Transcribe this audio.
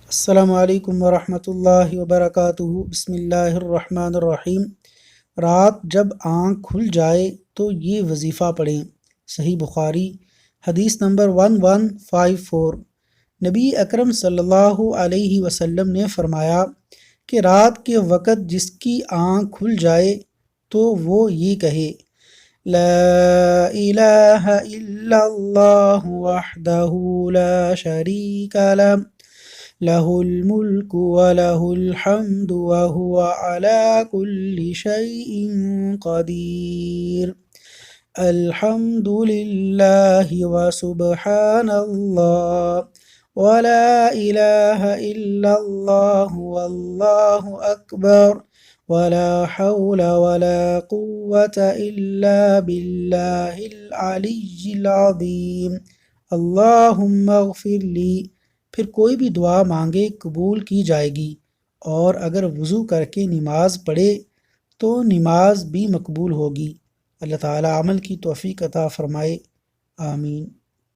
السلام علیکم ورحمۃ اللہ وبرکاتہ۔ بسم اللہ الرحمن الرحیم۔ رات جب آنکھ کھل جائے تو یہ وظیفہ پڑھیں۔ صحیح بخاری حدیث نمبر 1154۔ نبی اکرم صلی اللہ علیہ وسلم نے فرمایا کہ رات کے وقت جس کی آنکھ کھل جائے تو وہ یہ کہے: لا الہ الا اللہ وحدہ لا شریک لہ لہ الملک ولہ الحمد وہو علی کل شیء قدیر، الحمد للہ وسبحان اللہ ولا الہ الا اللہ واللہ اکبر ولا حول ولا قوة الا باللہ العلی العظیم، اللہم اغفر لی۔ پھر کوئی بھی دعا مانگے قبول کی جائے گی، اور اگر وضو کر کے نماز پڑھے تو نماز بھی مقبول ہوگی۔ اللہ تعالی عمل کی توفیق عطا فرمائے، آمین۔